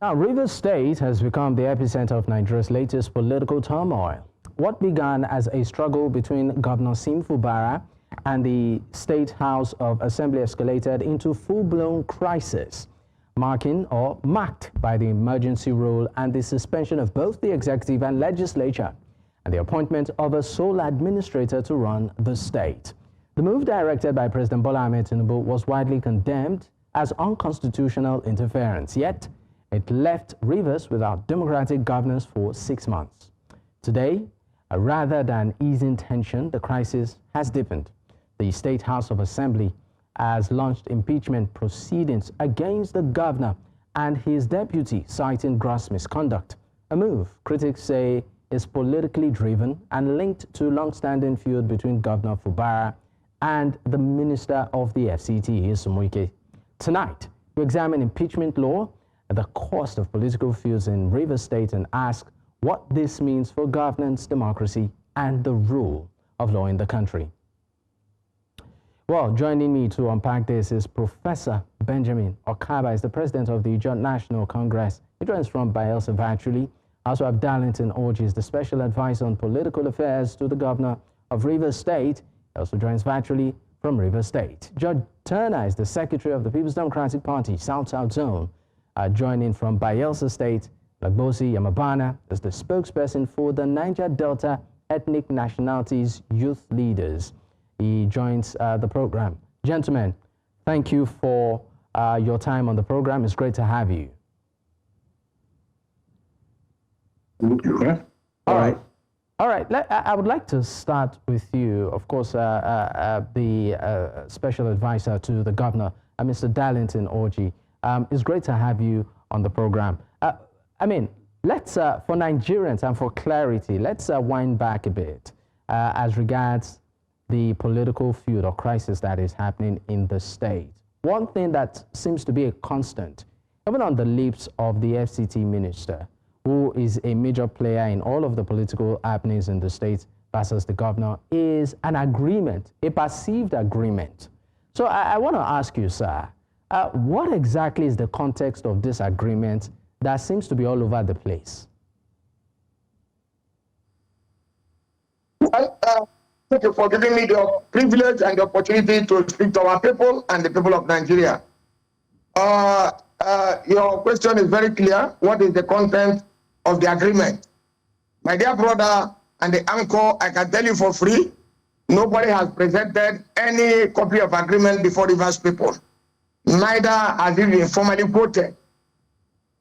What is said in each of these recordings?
Now, Rivers State has become the epicenter of Nigeria's latest political turmoil. What began as a struggle between Governor Siminalayi Fubara and the State House of Assembly escalated into full-blown crisis, marked by the emergency rule and the suspension of both the executive and legislature, and the appointment of a sole administrator to run the state. The move, directed by President Bola Ahmed Tinubu, was widely condemned as unconstitutional interference, yet it left Rivers without democratic governance for 6 months. Today, rather than easing tension, the crisis has deepened. The State House of Assembly has launched impeachment proceedings against the governor and his deputy, citing gross misconduct, a move critics say is politically driven and linked to long-standing feud between Governor Fubara and the Minister of the FCT, Nyesom Wike. Tonight, we examine impeachment law, the cost of political feuds in Rivers State, and ask what this means for governance, democracy, and the rule of law in the country. Well, joining me to unpack this is Professor Benjamin Okaba, is the president of the Joint National Congress. He joins from Bayelsa virtually. I also have Darlington Orji, the special advisor on political affairs to the governor of Rivers State. He also joins virtually from Rivers State. George Turner is the secretary of the People's Democratic Party, South-South Zone. Joining from Bayelsa State, Lagbosi Yamabana is the spokesperson for the Niger Delta Ethnic Nationalities Youth Leaders. He joins the program. Gentlemen, thank you for your time on the program. It's great to have you. Thank you. All right. All right. I would like to start with you. Of course, the special advisor to the governor, Mr. Darlington Orji. It's great to have you on the program. I mean, let's, for Nigerians and for clarity, let's wind back a bit as regards the political feud or crisis that is happening in the state. One thing that seems to be a constant, even on the lips of the FCT minister, who is a major player in all of the political happenings in the state versus the governor, is an agreement, a perceived agreement. So I want to ask you, sir, what exactly is the context of this agreement that seems to be all over the place? Well, thank you for giving me the privilege and the opportunity to speak to our people and the people of Nigeria. Your question is very clear. What is the content of the agreement? My dear brother and the anchor, I can tell you for free, nobody has presented any copy of agreement before Rivers people. Neither has it been formally quoted.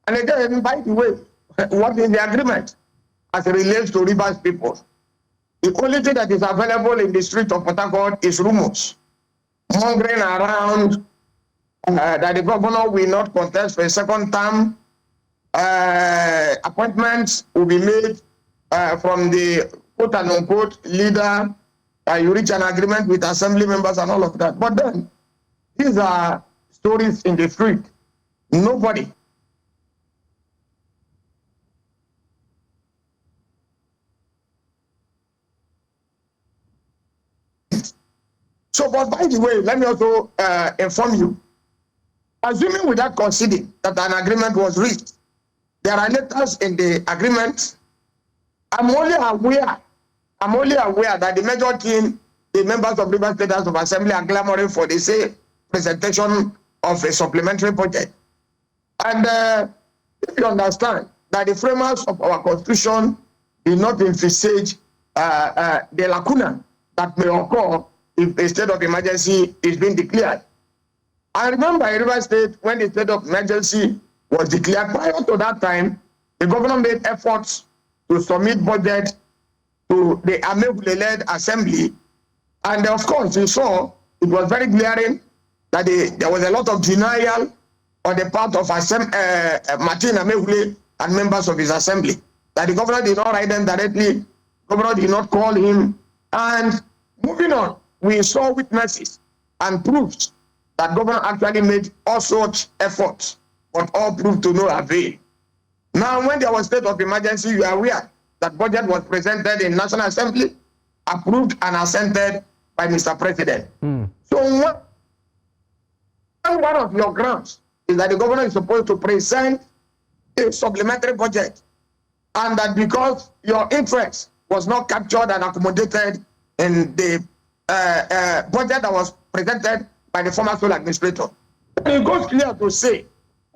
And again, by the way, what is the agreement as it relates to Rivers people? The only thing that is available in the street of Port Harcourt is rumors, mongering around that the governor will not contest for a second term. Appointments will be made from the quote-unquote leader. You reach an agreement with assembly members and all of that. But then, these are stories in the street. Nobody. So, but by the way, let me also inform you, assuming without conceding that an agreement was reached, there are letters in the agreement. I'm only aware that the major team, the members of Rivers State House of Assembly, are clamoring for the same presentation of a supplementary budget. And if you understand that the framers of our constitution did not envisage the lacuna that may occur if a state of emergency is being declared. I remember in Rivers State, when the state of emergency was declared, prior to that time, the governor made efforts to submit budget to the Amehule-led assembly. And of course, you saw, it was very glaring that there was a lot of denial on the part of Martin Amehule and members of his assembly, that the governor did not write them directly, the governor did not call him. And moving on, we saw witnesses and proofs that governor actually made all such efforts, but all proved to no avail. Now, when there was state of emergency, you are aware that budget was presented in National Assembly, approved and assented by Mr. President. So one of your grounds is that the governor is supposed to present a supplementary budget, and that because your interest was not captured and accommodated in the budget that was presented by the former sole administrator. It goes clear to say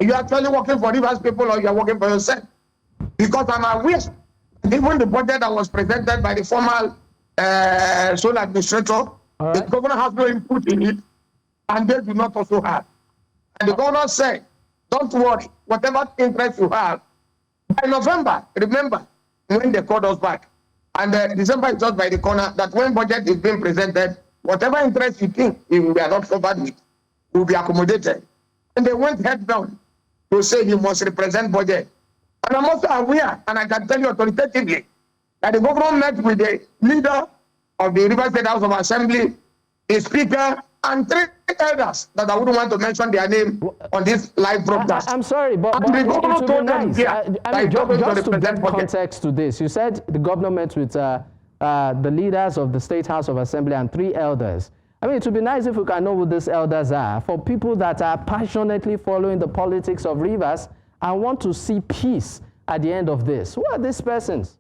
you are actually working for Rivers people or you are working for yourself. Because I'm aware, even the budget that was presented by the former sole administrator, the governor has no input in it, and they do not also have. And the governor said, don't worry, whatever interest you have, by November, remember, when they called us back, and December is just by the corner, that when budget is being presented, whatever interest you think we are not covered with will be accommodated. And they went head down to say he must represent budget. And I'm also aware, and I can tell you authoritatively, that the governor met with the leader of the River State House of Assembly, the speaker, and 3 elders that I wouldn't want to mention their name on this live broadcast. I'm sorry, but the governor told them just to get context to this, you said the governor met with the leaders of the State House of Assembly and 3 elders. I mean, it would be nice if we can know who these elders are for people that are passionately following the politics of Rivers and want to see peace at the end of this. Who are these persons?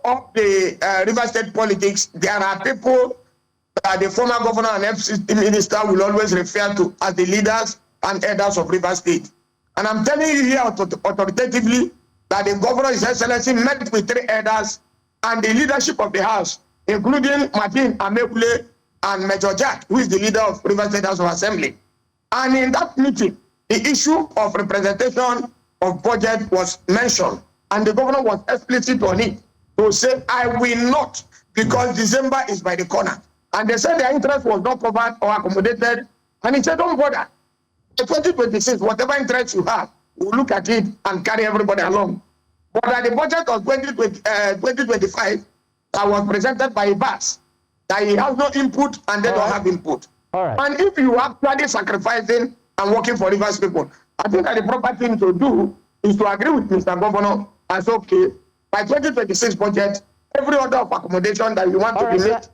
Of the River State politics, there are people that the former governor and FCT minister will always refer to as the leaders and elders of River State. And I'm telling you here authoritatively that the governor, His Excellency, met with 3 elders and the leadership of the House, including Martin Amekule and Major Jack, who is the leader of River State House of Assembly. And in that meeting, the issue of representation of budget was mentioned, and the governor was explicit on it to say, I will not, because December is by the corner. And they said their interest was not covered or accommodated. And he said, don't bother. In 2026, whatever interest you have, we'll look at it and carry everybody along. But at the budget of 2025 that was presented by IBAS, that he has no input and they don't have input. And if you are actually sacrificing and working for Rivers people, I think that the proper thing to do is to agree with Mr. Governor and say, okay, by 2026 budget, every order of accommodation that you want to be made,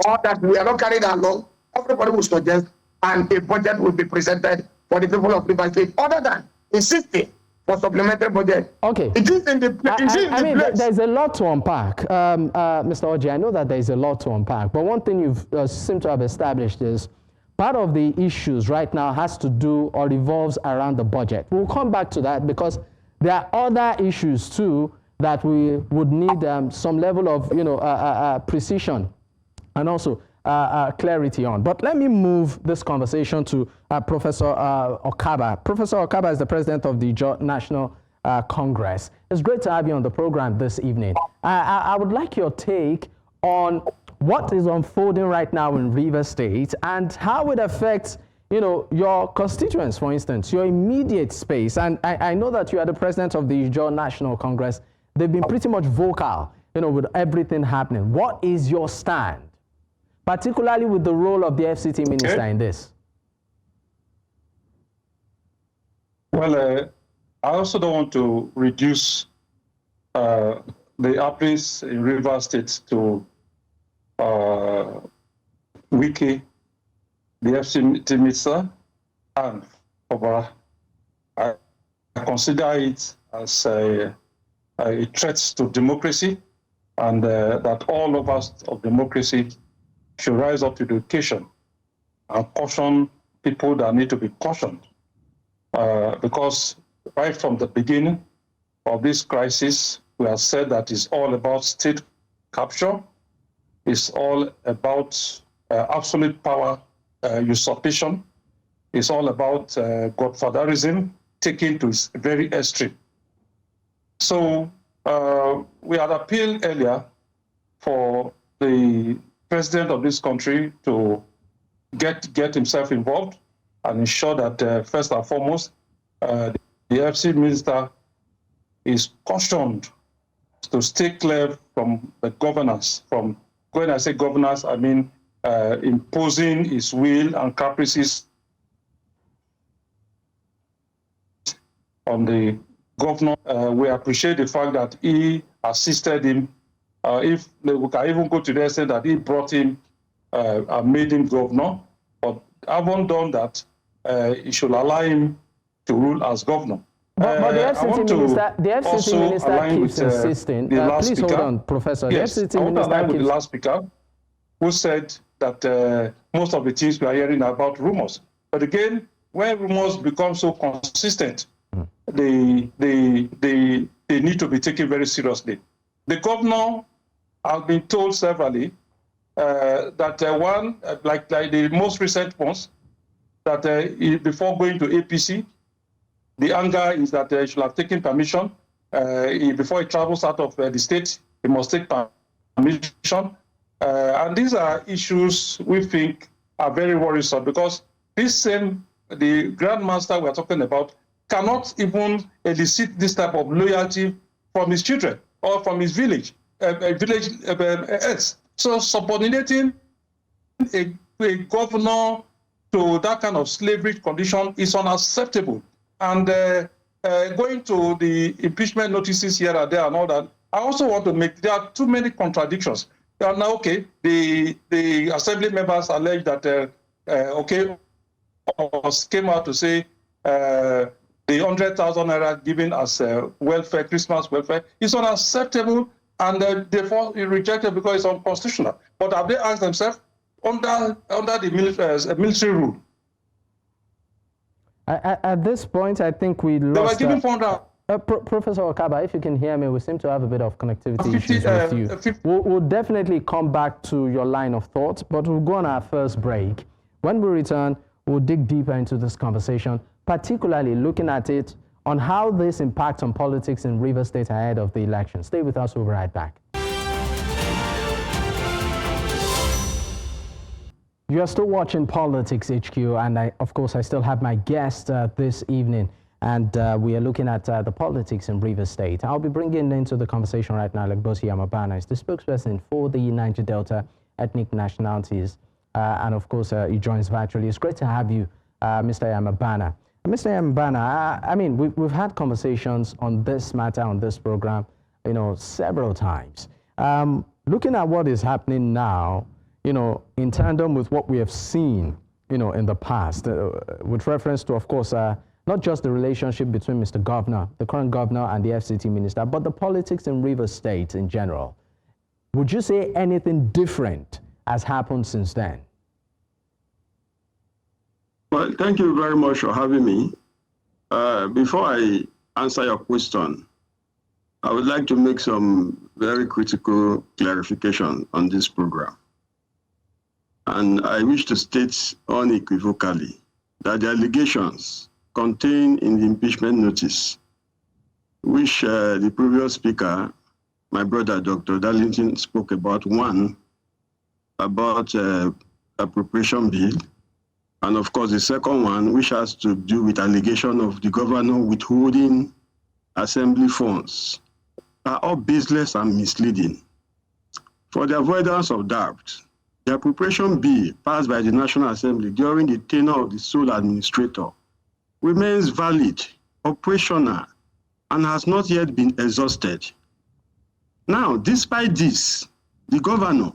or that we are not carried along, everybody will suggest, and a budget will be presented for the people of Rivers State, other than insisting for supplementary budget. Okay. It is in the there's a lot to unpack. Mr. Oji, I know that there's a lot to unpack, but one thing you've seem to have established is part of the issues right now has to do or revolves around the budget. We'll come back to that because there are other issues too that we would need some level of precision and also clarity on. But let me move this conversation to Professor Okaba. Professor Okaba is the president of the National Congress. It's great to have you on the program this evening. I would like your take on what is unfolding right now in Rivers State and how it affects, your constituents, for instance, your immediate space. And I know that you are the president of the National Congress. They've been pretty much vocal, with everything happening. What is your stand, particularly with the role of the FCT minister in this? Well, I also don't want to reduce the happenings in Rivers State to Wike, the FCT minister, and Fubara. I consider it as a threat to democracy, and that all of us of democracy should rise up to the occasion and caution people that need to be cautioned. Because right from the beginning of this crisis, we have said that it's all about state capture. It's all about absolute power usurpation. It's all about godfatherism taken to its very extreme. So we had appealed earlier for the president of this country to get himself involved and ensure that first and foremost, the FC minister is cautioned to stay clear from the governors. From when I say governors, I mean imposing his will and caprices on the governor. We appreciate the fact that he assisted him. If we can even go to the extent that he brought him and made him governor, but haven't done that, he should allow him to rule as governor. But the FCT minister keeps insisting. Please hold on, Professor. Yes, the FCT I want to align with the keeps... last speaker, who said that most of the things we are hearing are about rumors. But again, when rumors become so consistent, they need to be taken very seriously. The governor has been told severally that like the most recent ones, that before going to APC, the anger is that he should have taken permission. Before he travels out of the state, he must take permission. And these are issues we think are very worrisome, because the grandmaster we're talking about cannot even elicit this type of loyalty from his children or from his village heads. So subordinating a governor to that kind of slavery condition is unacceptable. And going to the impeachment notices here and there and all that, I also want to there are too many contradictions. Now, okay, the assembly members allege that, came out to say the 100,000 naira given as welfare, Christmas welfare, is unacceptable, and therefore rejected because it's unconstitutional. But have they asked themselves under the military rule? At this point, I think we lost... They were given 400... Professor Okaba, if you can hear me, we seem to have a bit of connectivity issues with you. We'll definitely come back to your line of thought, but we'll go on our first break. When we return, we'll dig deeper into this conversation, particularly looking at it on how this impacts on politics in Rivers State ahead of the election. Stay with us, we'll be right back. You are still watching Politics HQ, and of course, I still have my guest this evening, and we are looking at the politics in Rivers State. I'll be bringing into the conversation right now Legbosi Amabana. Is the spokesperson for the Niger Delta ethnic nationalities, and of course, he joins virtually. It's great to have you, Mr. Amabana. Mr. Amabana, I mean, we've had conversations on this matter on this program, several times. Looking at what is happening now, in tandem with what we have seen, in the past, with reference to, of course, not just the relationship between Mr. Governor, the current governor, and the FCT minister, but the politics in Rivers State in general. Would you say anything different has happened since then? Well, thank you very much for having me. Before I answer your question, I would like to make some very critical clarification on this program. And I wish to state unequivocally that the allegations contained in the impeachment notice, which the previous speaker, my brother, Dr. Darlington, spoke about, one, about appropriation bill, and of course the second one, which has to do with allegation of the governor withholding assembly funds, are all baseless and misleading. For the avoidance of doubt, the appropriation bill passed by the National Assembly during the tenure of the sole administrator remains valid, operational, and has not yet been exhausted. Now, despite this, the governor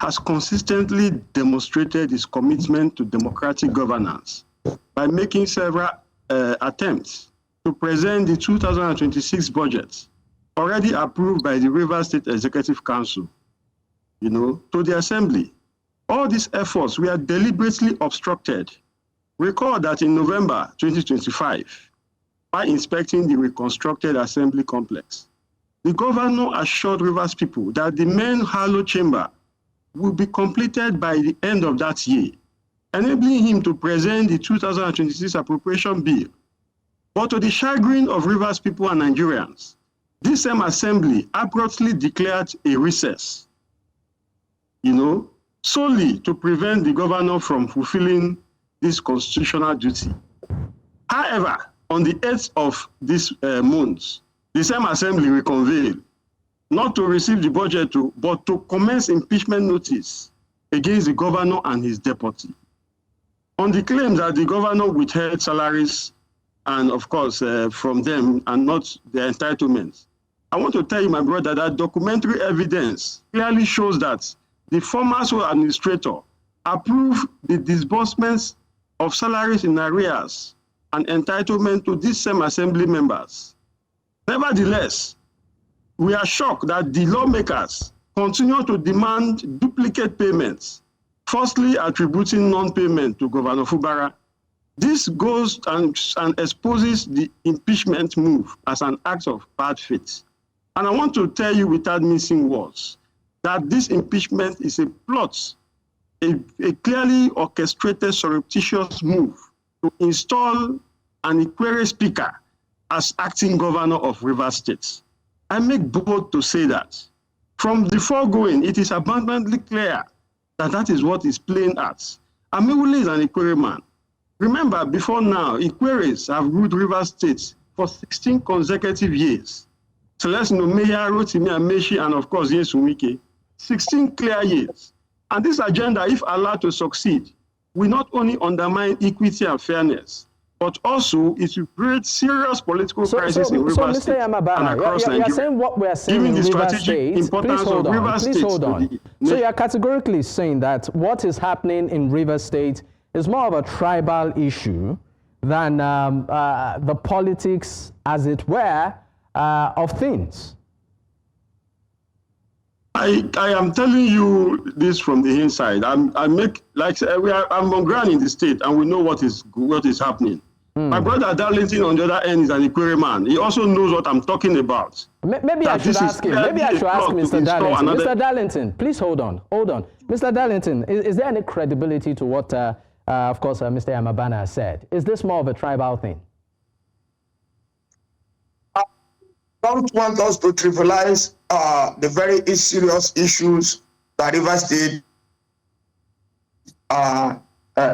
has consistently demonstrated his commitment to democratic governance by making several attempts to present the 2026 budget, already approved by the Rivers State Executive Council, to the Assembly. All these efforts were deliberately obstructed. Recall that in November 2025, by inspecting the reconstructed Assembly complex, the governor assured Rivers people that the main Harlow chamber will be completed by the end of that year, enabling him to present the 2026 appropriation bill. But to the chagrin of Rivers people and Nigerians, this same Assembly abruptly declared a recess, solely to prevent the governor from fulfilling this constitutional duty. However, on the 8th of this month, the same Assembly reconvened, not to receive the budget, but to commence impeachment notice against the governor and his deputy, on the claim that the governor withheld salaries and, of course, from them and not their entitlements. I want to tell you, my brother, that documentary evidence clearly shows that the former sole administrator approved the disbursements of salaries in arrears and entitlement to these same assembly members. Nevertheless, we are shocked that the lawmakers continue to demand duplicate payments, firstly attributing non-payment to Governor Fubara. This goes and exposes the impeachment move as an act of bad faith. And I want to tell you without missing words that this impeachment is a plot, a clearly orchestrated surreptitious move to install an Ikwere speaker as acting governor of Rivers State. I make bold to say that. From the foregoing, it is abundantly clear that that is what is playing at. Amewule is an Ikwere man. Remember, before now, Ikweres have ruled Rivers State for 16 consecutive years. Celestino Meya, Rotimi Amechi, and of course, Nyesom Wike, 16 clear years. And this agenda, if allowed to succeed, will not only undermine equity and fairness, but also it will create serious political crisis in Rivers State and across Nigeria. You're saying what we're saying in Rivers State. Please hold on. So you're categorically saying that what is happening in Rivers State is more of a tribal issue than the politics, as it were, of things. I am telling you this from the inside. I'm on ground in the state, and we know what is happening. My brother Darlington on the other end is an Ikwere man. He also knows what I'm talking about. Maybe I should ask him. Maybe I should ask Mr. Darlington. Mr. Darlington, please hold on. Mr. Darlington, is there any credibility to what, of course, Mr. Amabana has said? Is this more of a tribal thing? I don't want us to trivialize the very serious issues that Rivers State are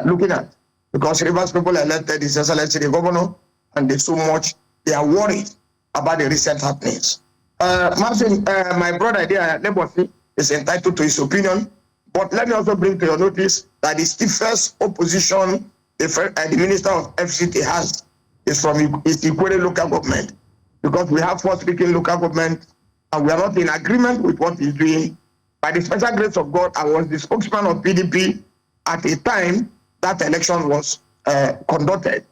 looking at. Because Rivers people elected His Excellency the Governor, and they are worried about the recent happenings. Martin, my brother there, Nebofi, is entitled to his opinion, but let me also bring to your notice that the stiffest opposition the Minister of FCT has is from his Ikwere local government, because we have four speaking local government, and we are not in agreement with what he's doing. By the special grace of God, I was the spokesman of PDP at a time that election was conducted.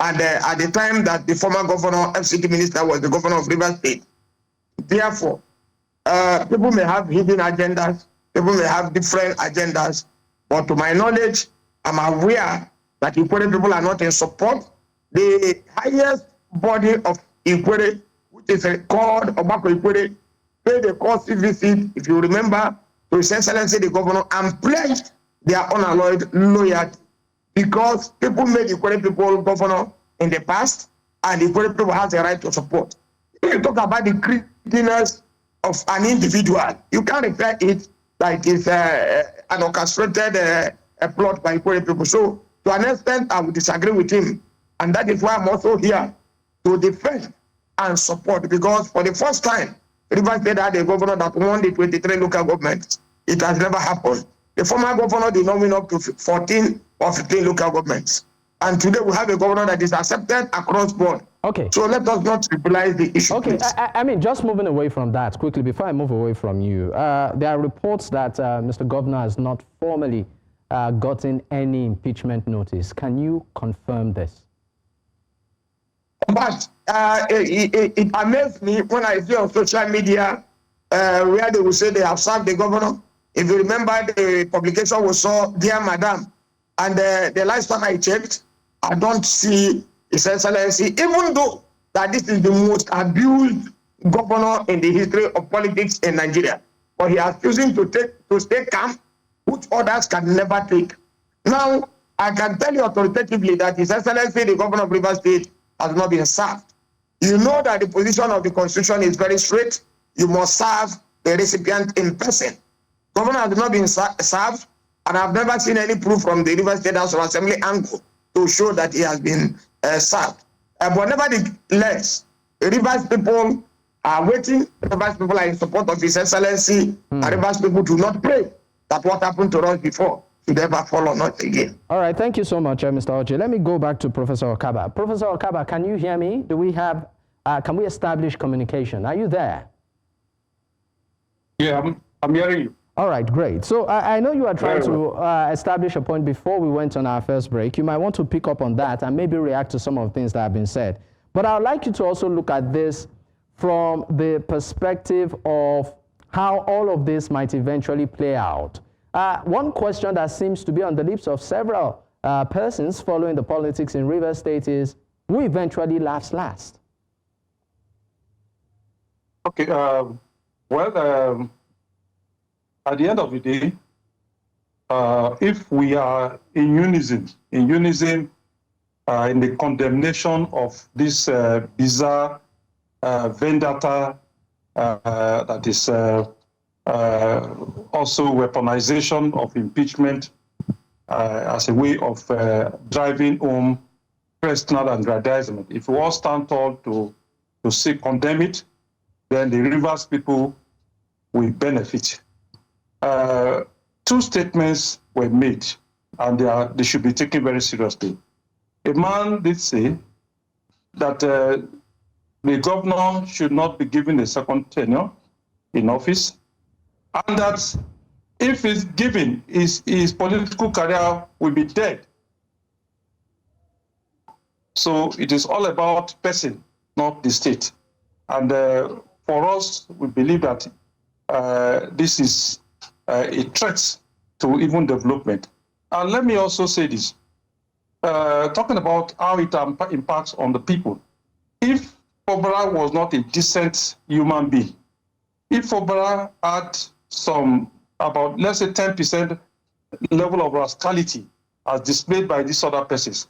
And at the time that the former governor, FCT minister, was the governor of Rivers State. Therefore, people may have hidden agendas, people may have different agendas, but to my knowledge, I'm aware that Ikwere people are not in support. The highest body of Ikwere, which is called Obako Ikwere, paid a courtesy visit, if you remember, to His Excellency the Governor, and pledged their unalloyed loyalty. Because people made Ikwere people governor in the past, and Ikwere people has a right to support. If you talk about the greediness of an individual, you can't refer it like it's an orchestrated plot by Ikwere people. So, to an extent, I would disagree with him. And that is why I'm also here to defend and support, because for the first time, Rivers State had a governor that won the 23 local governments. It has never happened. The former governor did not win up to 14 or 15 local governments. And today we have a governor that is accepted across board. Okay. So let us not trivialize the issue. Okay, I mean, just moving away from that quickly, before I move away from you, there are reports that Mr. Governor has not formally gotten any impeachment notice. Can you confirm this? But it amazed me when I see on social media where they will say they have served the governor. If you remember the publication we saw, Dear Madam, and the last time I checked, I don't see His Excellency, even though that this is the most abused governor in the history of politics in Nigeria. But he has chosen to stay calm, which others can never take. Now, I can tell you authoritatively that His Excellency, the Governor of Rivers State, has not been served. You know that the position of the Constitution is very straight. You must serve the recipient in person. Governor has not been served, and I've never seen any proof from the Rivers State House of Assembly angle to show that he has been served. But nevertheless, the Rivers people are waiting. The Rivers people are in support of His Excellency. And Rivers people do not pray that what happened to us before should ever fall on us again. All right, thank you so much, Mr. Oche. Let me go back to Professor Okaba. Professor Okaba, can you hear me? Do we have, can we establish communication? Are you there? Yeah, I'm hearing you. All right, great. So I know you are trying to establish a point before we went on our first break. You might want to pick up on that and maybe react to some of the things that have been said. But I would like you to also look at this from the perspective of how all of this might eventually play out. One question that seems to be on the lips of several persons following the politics in Rivers State is, who eventually laughs last? Okay, at the end of the day, if we are in unison in the condemnation of this bizarre vendetta that is also weaponization of impeachment as a way of driving home personal aggrandizement. If we all stand tall to say condemn it, then the Rivers people will benefit. Two statements were made, and they should be taken very seriously. A man did say that the governor should not be given a second tenure in office, and that if he's given, his political career will be dead. So it is all about person, not the state. And for us, we believe that this is a threat to even development. And let me also say this, talking about how it impacts on the people. If Fubara was not a decent human being, if Fubara had some, about, let's say 10% level of rascality as displayed by these other persons,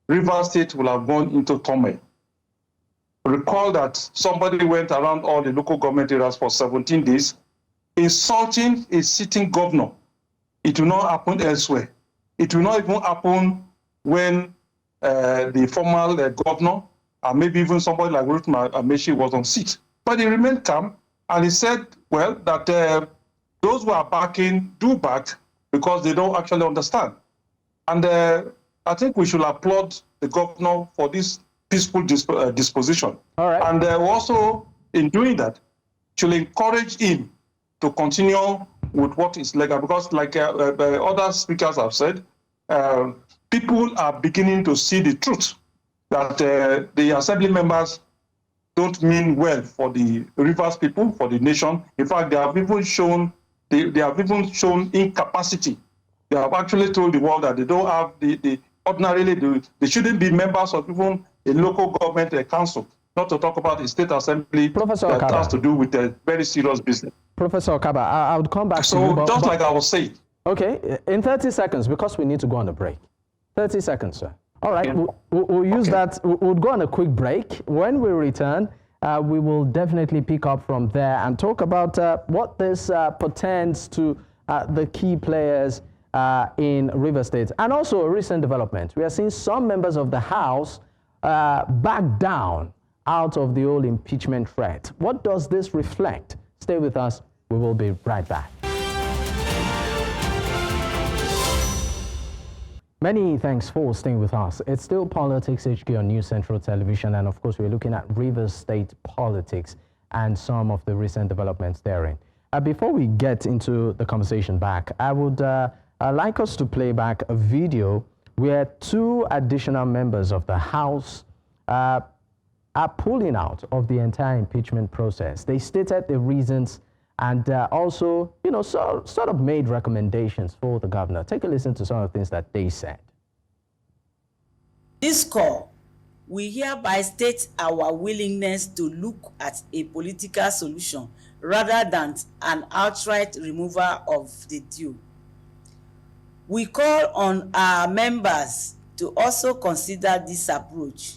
Rivers State will have gone into turmoil. Recall that somebody went around all the local government areas for 17 days, insulting a sitting governor. It will not happen elsewhere. It will not even happen when the former governor, and maybe even somebody like Ruth Amechi was on seat. But he remained calm, and he said, well, that those who are backing do back because they don't actually understand. And I think we should applaud the governor for this peaceful disposition. All right. And also, in doing that, should encourage him to continue with what is legal, because like other speakers have said, people are beginning to see the truth, that the assembly members don't mean well for the Rivers people, for the nation. In fact, they have even shown incapacity. They have actually told the world that they don't have ordinarily they shouldn't be members of even a local government council, not to talk about the state assembly. Professor that Okaba. has to do with a very serious business. Professor Okaba, I would come back to you. So just like I was saying. Okay, in 30 seconds, because we need to go on a break. 30 seconds, sir. All right, Okay. we'll use that. We'll go on a quick break. When we return, we will definitely pick up from there and talk about what this portends to the key players in Rivers State. And also a recent development. We are seeing some members of the House back down out of the old impeachment threat. What does this reflect? Stay with us. We will be right back. Many thanks for staying with us. It's still Politics HQ on News Central Television, and of course we're looking at Rivers State politics and some of the recent developments therein. Before we get into the conversation back, I would like us to play back a video where two additional members of the House are pulling out of the entire impeachment process. They stated the reasons and also, you know, sort of made recommendations for the governor. Take a listen to some of the things that they said. This call, we hereby state our willingness to look at a political solution rather than an outright removal of the due. We call on our members to also consider this approach.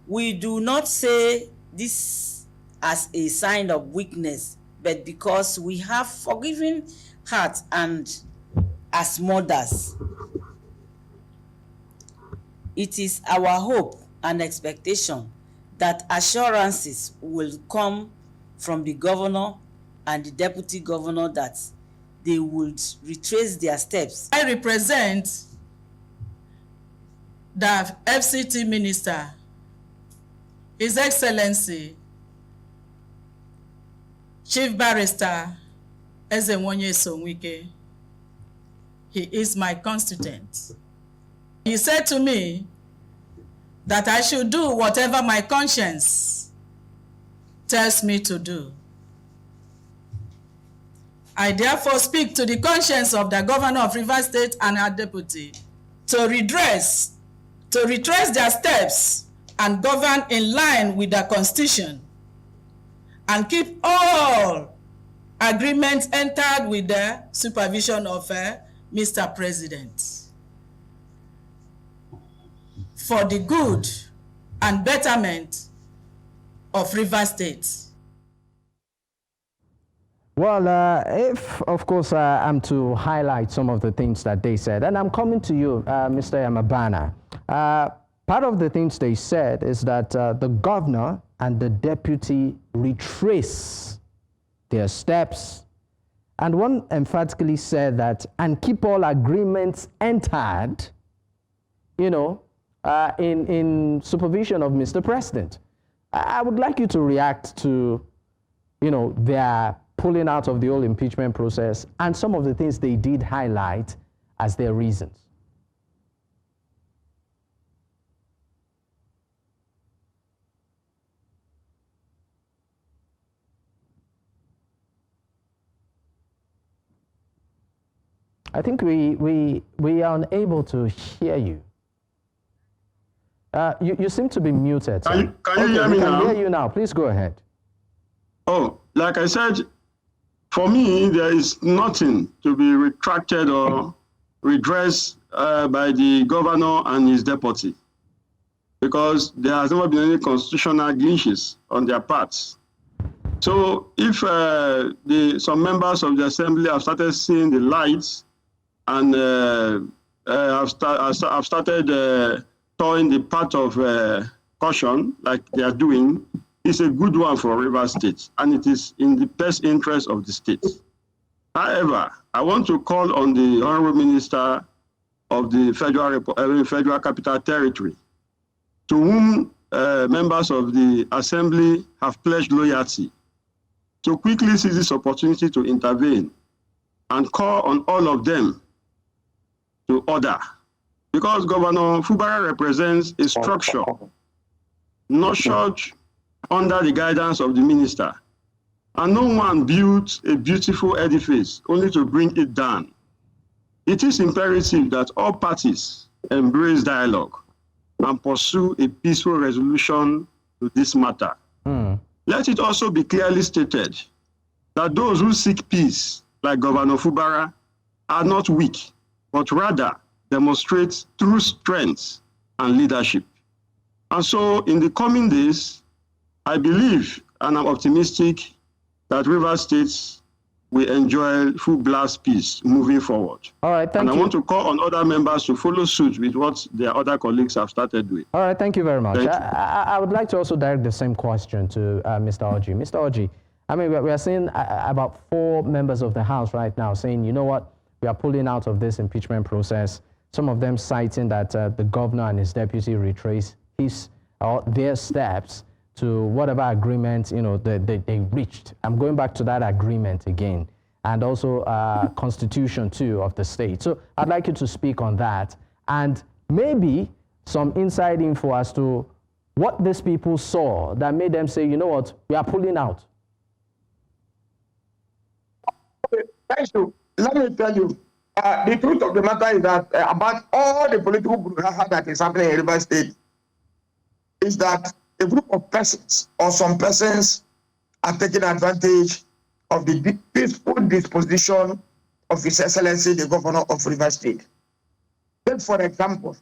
We do not say this as a sign of weakness, but because we have forgiving hearts and as mothers. It is our hope and expectation that assurances will come from the governor and the deputy governor that they would retrace their steps. I represent the FCT Minister, His Excellency Chief Barrister Nyesom Wike. He is my constituent. He said to me that I should do whatever my conscience tells me to do. I therefore speak to the conscience of the governor of Rivers State and her deputy to retrace their steps and govern in line with the Constitution and keep all agreements entered with the supervision of Mr. President for the good and betterment of Rivers State. Well, if, of course, I'm to highlight some of the things that they said, and I'm coming to you, Mr. Yamabana. Part of the things they said is that the governor and the deputy retrace their steps, and one emphatically said that, and keep all agreements entered, you know, in supervision of Mr. President. I would like you to react to, you know, their pulling out of the whole impeachment process and some of the things they did highlight as their reasons. I think we are unable to hear you. You seem to be muted. Can you hear me now? We can hear you now. Please go ahead. Oh, like I said, for me, there is nothing to be retracted or redressed by the governor and his deputy, because there has never been any constitutional glitches on their parts. So if some members of the assembly have started seeing the lights and have started towing the path of caution like they are doing, it's a good one for Rivers State, and it is in the best interest of the state. However, I want to call on the Honorable Minister of the Federal Capital Territory, to whom members of the Assembly have pledged loyalty, to quickly seize this opportunity to intervene and call on all of them to order. Because Governor Fubara represents a structure nurtured under the guidance of the minister. And no one built a beautiful edifice only to bring it down. It is imperative that all parties embrace dialogue and pursue a peaceful resolution to this matter. Let it also be clearly stated that those who seek peace, like Governor Fubara, are not weak, but rather demonstrate true strength and leadership. And so in the coming days, I believe and I'm optimistic that Rivers State will enjoy full blast peace moving forward. All right, thank you. And I want to call on other members to follow suit with what their other colleagues have started doing. All right, thank you very much. I would like to also direct the same question to Mr. Oji. Mr. Oji, I mean, we are seeing about 4 members of the House right now saying, you know what, we are pulling out of this impeachment process. Some of them citing that the governor and his deputy retrace their steps to whatever agreement, you know, they reached. I'm going back to that agreement again, and also constitution too of the state. So I'd like you to speak on that, and maybe some inside info as to what these people saw that made them say, you know what, we are pulling out. Okay, thank you. Let me tell you, the truth of the matter is that about all the political brouhaha that is happening in Rivers State is that a group of persons or some persons are taking advantage of the peaceful disposition of His Excellency, the Governor of Rivers State. Take, for example,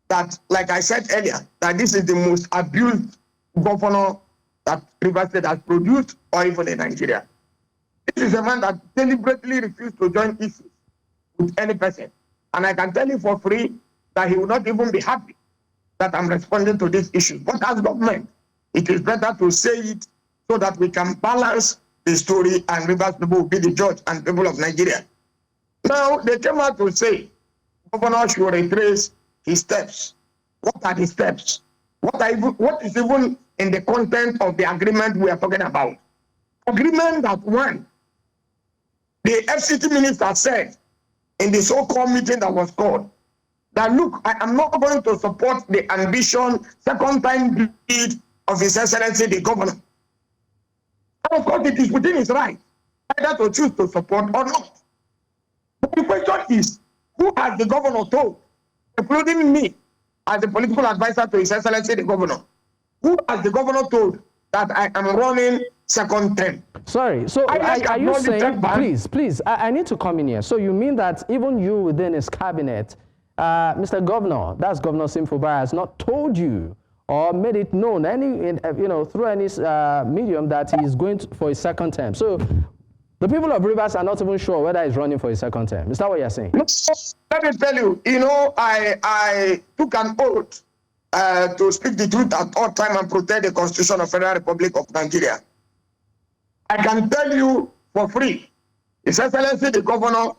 that, like I said earlier, that this is the most abused governor that Rivers State has produced, or even in Nigeria. This is a man that deliberately refused to join issues with any person. And I can tell you for free that he will not even be happy that I'm responding to this issue. But as government, it is better to say it so that we can balance the story and Rivers people will be the judge and people of Nigeria. Now, they came out to say, Governor should retrace his steps. What are the steps? What is even in the content of the agreement we are talking about? agreement that one, the FCT minister said in the so-called meeting that was called, that look, I am not going to support the ambition, second time bid of His Excellency the Governor. And of course, it is within his right either to choose to support or not. But the question is, who has the Governor told, including me as the political advisor to His Excellency the Governor, who has the Governor told that I am running second term? Sorry, so are you saying, please, I need to come in here. So you mean that even you within his cabinet, Mr. Governor, that's Governor Siminalayi Fubara, has not told you or made it known through any medium that he is going for his second term? So the people of Rivers are not even sure whether he's running for his second term. Is that what you're saying? No, let me tell you, I took an oath to speak the truth at all time and protect the Constitution of the Federal Republic of Nigeria. I can tell you for free, His Excellency the Governor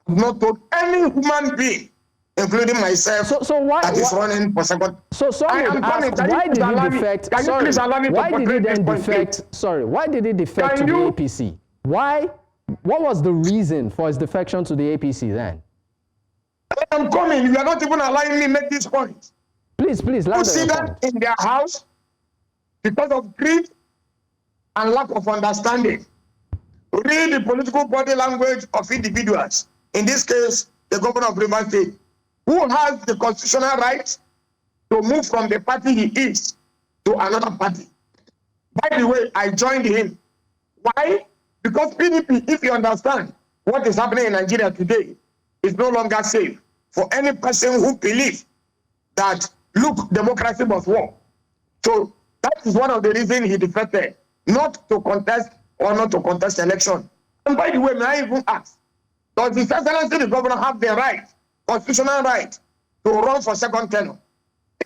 has not told any human being, including myself, that is running for second. So someone asked, why did he defect? Why did he then defect? Sorry, why did he defect to the APC? Why? What was the reason for his defection to the APC then? I'm coming. You are not even allowing me make this point. Please, you see that in their house because of greed and lack of understanding. Read the political body language of individuals. In this case, the Governor of Rivers State, who has the constitutional right to move from the party he is to another party. By the way, I joined him. Why? Because PDP, if you understand what is happening in Nigeria today, is no longer safe for any person who believes that, look, democracy must work. So that is one of the reasons he defected, not to contest or not to contest election. And by the way, may I even ask, does His Excellency the Governor have the right, constitutional right, to run for second term?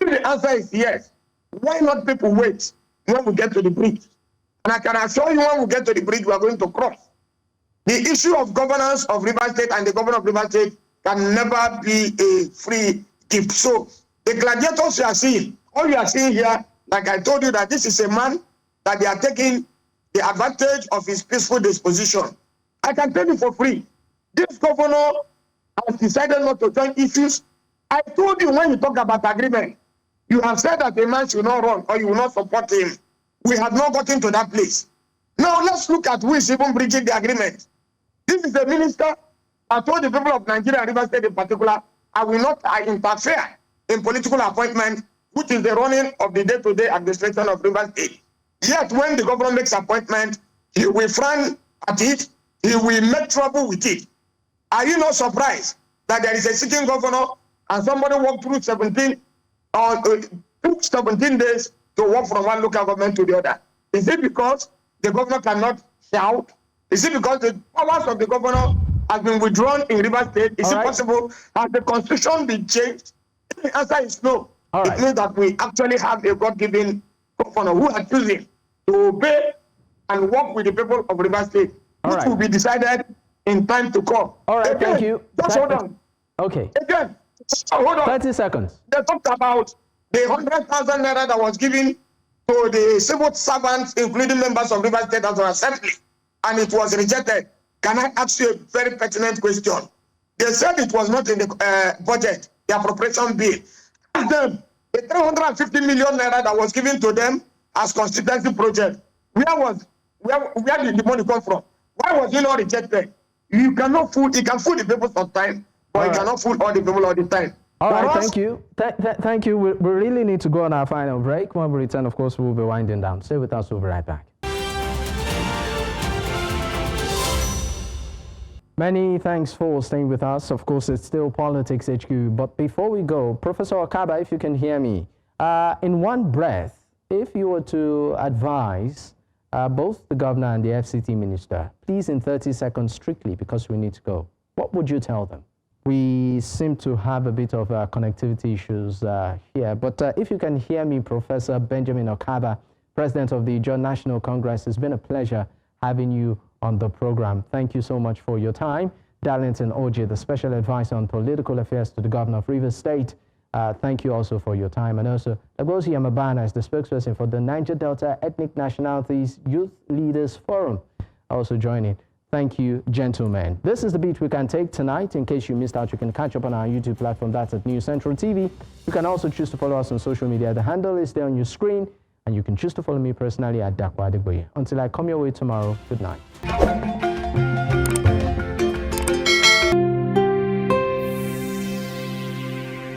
If the answer is yes, why not people wait when we get to the bridge? And I can assure you, when we get to the bridge, we are going to cross. The issue of governance of Rivers State and the Governor of Rivers State can never be a free gift. So the gladiators you are seeing, all you are seeing here, like I told you, that this is a man that they are taking the advantage of his peaceful disposition. I can tell you for free, this governor has decided not to join issues. I told you when you talk about agreement, you have said that a man should not run or you will not support him. We have not gotten to that place. Now let's look at who is even breaching the agreement. This is a minister. I told the people of Nigeria and Rivers State in particular, I will not interfere in political appointment, which is the running of the day-to-day administration of Rivers State. Yet when the governor makes appointment, he will frown at it, he will make trouble with it. Are you not surprised that there is a sitting governor and somebody walked through 17 took 17 days to walk from one local government to the other? Is it because the governor cannot shout? Is it because the powers of the governor have been withdrawn in Rivers State? Is it possible? Has the constitution been changed? If the answer is no, it means that we actually have a God-given governor who are choosing to obey and work with the people of Rivers State, which will be decided in time to come. All right, again, thank you. Just hold on. Okay. Again, hold on. 30 seconds. They talked about the 100,000 naira that was given to the civil servants, including members of Rivers State Assembly, and it was rejected. Can I ask you a very pertinent question? They said it was not in the budget, the appropriation bill. Ask them, the 350 million naira that was given to them as constituency project, where did the money come from? Why was it not rejected? You cannot fool, you can fool the people sometimes, but you cannot fool all the people all the time. All right, thank you. Thank you. We really need to go on our final break. When we return, of course, we'll be winding down. Stay with us. We'll be right back. Many thanks for staying with us. Of course, it's still Politics HQ. But before we go, Professor Okaba, if you can hear me, in one breath, if you were to advise both the governor and the FCT minister, please in 30 seconds strictly, because we need to go, what would you tell them? We seem to have a bit of connectivity issues here, but if you can hear me, Professor Benjamin Okaba, President of the Joint National Congress, it's been a pleasure having you on the program. Thank you so much for your time. Darlington Oje, the Special Advisor on Political Affairs to the Governor of Rivers State, thank you also for your time. And also, Lagosi Yamabana is the spokesperson for the Niger Delta Ethnic Nationalities Youth Leaders Forum. also joining. Thank you, gentlemen. This is the beat we can take tonight. In case you missed out, you can catch up on our YouTube platform. That's at News Central TV. You can also choose to follow us on social media. The handle is there on your screen. And you can choose to follow me personally at Dapo Adegboye. Until I come your way tomorrow, good night.